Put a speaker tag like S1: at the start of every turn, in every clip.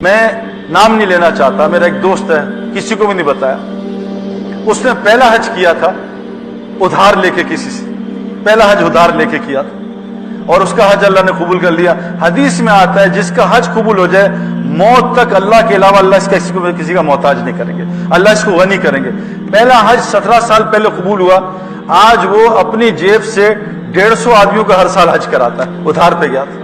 S1: میں نام نہیں لینا چاہتا، میرا ایک دوست ہے، کسی کو بھی نہیں بتایا، اس نے پہلا حج کیا تھا ادھار لے کے، کسی سے پہلا حج ادھار لے کے کیا تھا، اور اس کا حج اللہ نے قبول کر لیا۔ حدیث میں آتا ہے جس کا حج قبول ہو جائے موت تک اللہ کے علاوہ اللہ اس کا کسی کا محتاج نہیں کریں گے، اللہ اس کو غنی کریں گے۔ پہلا حج 17 سال پہلے قبول ہوا، آج وہ اپنی جیب سے 150 آدمیوں کا ہر سال حج کراتا ہے، ادھار پہ گیا تھا۔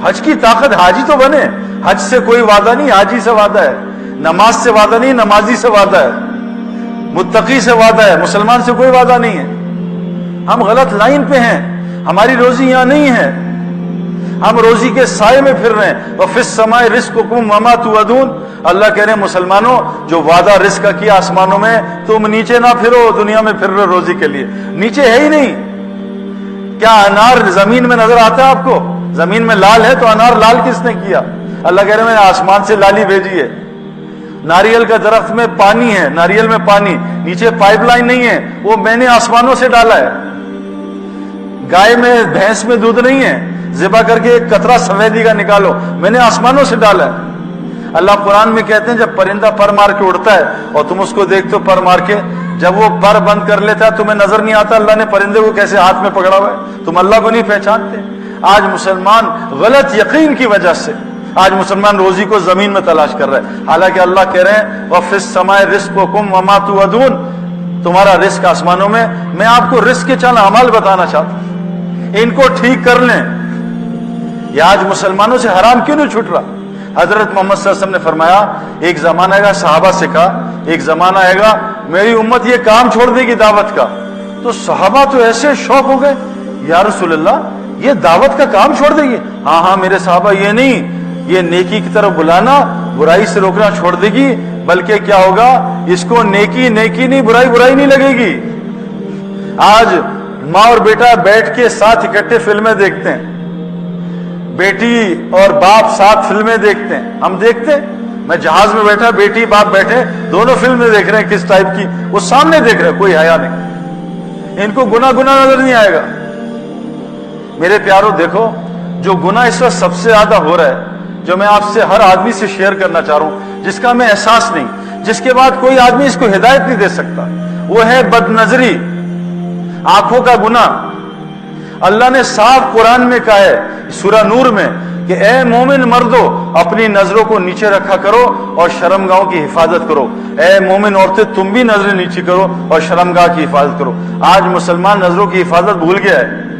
S1: حج کی طاقت، حاجی تو بنے، حج سے کوئی وعدہ نہیں، حاجی سے وعدہ ہے، نماز سے وعدہ نہیں، نمازی سے وعدہ ہے، متقی سے وعدہ ہے، مسلمان سے کوئی وعدہ نہیں ہے۔ ہم غلط لائن پہ ہیں، ہماری روزی یہاں نہیں ہے، ہم روزی کے سائے میں پھر رہے ہیں۔ وَفِي السَّمَاءِ رِزْقُكُمْ وَمَا تُوعَدُونَ، اللہ کہہ رہے ہیں مسلمانوں جو وعدہ رزق کا کیا آسمانوں میں، تم نیچے نہ پھرو، دنیا میں پھر رہے روزی کے لیے، نیچے ہے ہی نہیں۔ کیا انار زمین میں نظر آتا ہے آپ کو؟ زمین میں لال ہے تو انار لال کس نے کیا؟ اللہ کہہ رہے ہیں میں نے آسمان سے لالی بھیجی ہے۔ ناریل کا درخت میں پانی ہے، ناریل میں پانی، نیچے پائپ لائن نہیں ہے، وہ میں نے آسمانوں سے ڈالا ہے۔ گائے میں، بھینس میں دودھ نہیں ہے، ذبح کر کے ایک قطرہ سفیدی کا نکالو، میں نے آسمانوں سے ڈالا ہے۔ اللہ قرآن میں کہتے ہیں جب پرندہ پر مار کے اڑتا ہے اور تم اس کو دیکھتے ہو پر مار کے، جب وہ پر بند کر لیتا ہے تمہیں نظر نہیں آتا اللہ نے پرندے کو کیسے ہاتھ میں پکڑا ہوا ہے، تم اللہ کو نہیں پہچانتے۔ آج مسلمان غلط یقین کی وجہ سے آج مسلمان روزی کو زمین میں تلاش کر رہے ہیں، حالانکہ اللہ کہہ رہے ہیں وَفِي السَّمَاءِ رِزْقُكُمْ وَمَا تُوعَدُونَ، تمہارا رزق آسمانوں میں۔ میں آپ کو رزق کے چند اعمال بتانا چاہتا ہوں، ان کو ٹھیک کر لیں۔ یہ آج مسلمانوں سے حرام کیوں نہیں چھوٹ رہا؟ حضرت محمد صلی اللہ علیہ وسلم نے فرمایا ایک زمانہ آئے گا، صحابہ سے کہا ایک زمانہ آئے گا میری امت یہ کام چھوڑ دے گی دعوت کا، تو صحابہ تو ایسے شوق ہو گئے یا رسول اللہ یہ دعوت کا کام چھوڑ دے گی؟ ہاں میرے صحابہ، یہ نہیں، یہ نیکی کی طرف بلانا، برائی سے روکنا چھوڑ دے گی، بلکہ کیا ہوگا اس کو نیکی نیکی نہیں، برائی برائی نہیں لگے گی۔ آج ماں اور بیٹا بیٹھ کے ساتھ اکٹھے فلمیں دیکھتے ہیں، بیٹی اور باپ ساتھ فلمیں دیکھتے ہیں، ہم دیکھتے ہیں، میں جہاز میں بیٹھا، بیٹی باپ بیٹھے دونوں فلمیں دیکھ رہے ہیں، کس ٹائپ کی وہ سامنے دیکھ رہے ہیں، کوئی حیا نہیں، ان کو گناہ نظر نہیں آئے گا۔ میرے پیارو دیکھو جو گناہ اس وقت سب سے زیادہ ہو رہا ہے، جو میں آپ سے ہر آدمی سے شیئر کرنا چاہ رہا ہوں، جس کا ہمیں احساس نہیں، جس کے بعد کوئی آدمی اس کو ہدایت نہیں دے سکتا، وہ ہے بد نظری، آنکھوں کا گناہ۔ اللہ نے صاف قرآن میں کہا ہے سورہ نور میں کہ اے مومن مردو اپنی نظروں کو نیچے رکھا کرو اور شرمگاہوں کی حفاظت کرو، اے مومن عورتیں تم بھی نظریں نیچے کرو اور شرمگاہ کی حفاظت کرو۔ آج مسلمان نظروں کی حفاظت بھول گیا ہے،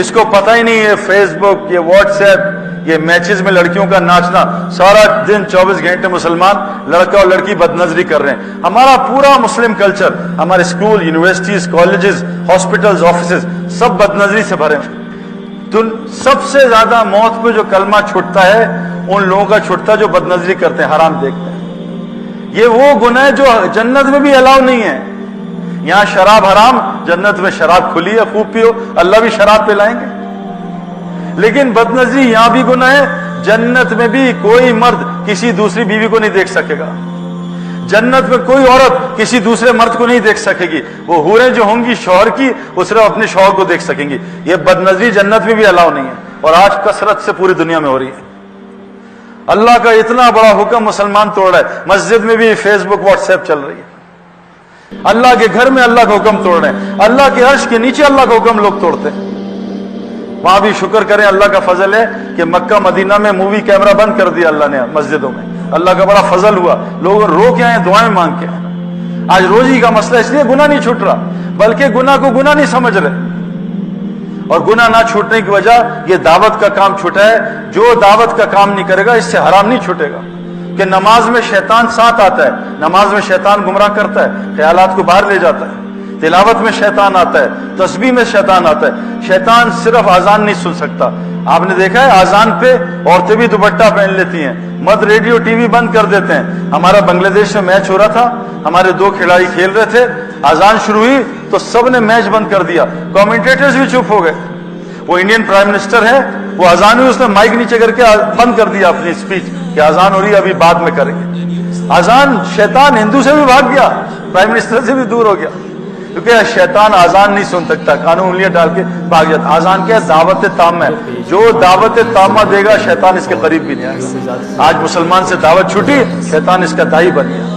S1: اس کو پتہ ہی نہیں ہے فیس بک، یہ واٹس ایپ، یہ میچز میں لڑکیوں کا ناچنا، سارا دن 24 گھنٹے مسلمان لڑکا اور لڑکی بد نظری کر رہے ہیں۔ ہمارا پورا مسلم کلچر، ہمارے school, universities, colleges, hospitals, offices سب بد نظری سے بھرے ہیں۔ تو سب سے زیادہ موت پہ جو کلمہ چھوٹتا ہے ان لوگوں کا چھوٹتا ہے جو بد نظری کرتے ہیں، حرام دیکھتے ہیں۔ یہ وہ گناہ جو جنت میں بھی الاؤ نہیں ہے۔ یہاں شراب حرام، جنت میں شراب کھلی ہے، خوب پیو، اللہ بھی شراب پلائیں گے۔ لیکن بد نظری یہاں بھی گناہ ہے، جنت میں بھی کوئی مرد کسی دوسری بیوی کو نہیں دیکھ سکے گا، جنت میں کوئی عورت کسی دوسرے مرد کو نہیں دیکھ سکے گی، وہ حوریں جو ہوں گی شوہر کی وہ صرف اپنے شوہر کو دیکھ سکیں گی۔ یہ بد نظری جنت میں بھی الاؤ نہیں ہے، اور آج کثرت سے پوری دنیا میں ہو رہی ہے۔ اللہ کا اتنا بڑا حکم مسلمان توڑ رہا ہے، مسجد میں بھی فیس بک واٹس ایپ چل رہی ہے، اللہ کے گھر میں اللہ کا حکم توڑ رہے ہیں، اللہ کے عرش کے نیچے اللہ کا حکم لوگ توڑتے ہیں۔ وہاں بھی شکر کریں اللہ کا فضل ہے کہ مکہ مدینہ میں مووی کیمرہ بند کر دیا اللہ نے مسجدوں میں، اللہ کا بڑا فضل ہوا، لوگ رو کے آئے دعائیں مانگ کے۔ آج روزی کا مسئلہ اس لیے گناہ نہیں چھوٹ رہا، بلکہ گناہ کو گناہ نہیں سمجھ رہے، اور گناہ نہ چھوٹنے کی وجہ یہ دعوت کا کام چھوٹا ہے۔ جو دعوت کا کام نہیں کرے گا اس سے حرام نہیں چھوٹے گا، کہ نماز میں شیطان ساتھ آتا ہے، نماز میں شیطان گمراہ کرتا ہے، خیالات کو باہر لے جاتا ہے، تلاوت میں شیطان آتا ہے، تسبیح میں شیطان آتا ہے۔ شیطان صرف اذان نہیں سن سکتا، آپ نے دیکھا ہے اذان پہ عورتیں بھی دوپٹہ پہن لیتی ہیں، مرد ریڈیو ٹی وی بند کر دیتے ہیں۔ ہمارا بنگلہ دیش میں میچ ہو رہا تھا، ہمارے 2 کھلاڑی کھیل رہے تھے، اذان شروع ہوئی تو سب نے میچ بند کر دیا، کمنٹیٹرز بھی چپ ہو گئے۔ وہ انڈین پرائم منسٹر ہے، وہ اذان ہوئی اس نے مائک نیچے کر کے بند کر دیا اپنی اسپیچ کہ اذان ہو رہی ہے ابھی بعد میں کریں گے۔ اذان، شیطان ہندو سے بھی بھاگ گیا، پرائم منسٹر سے بھی دور ہو گیا، کیونکہ شیطان آزان نہیں سن سکتا، کانوں انگلیاں ڈال کے بھاگ جاتا۔ آزان کیا ہے؟ دعوت تامہ ہے، جو دعوت تامہ دے گا شیطان اس کے قریب بھی نہیں آئے گا۔ آج مسلمان سے دعوت چھوٹی، شیطان اس کا دائی بن گیا۔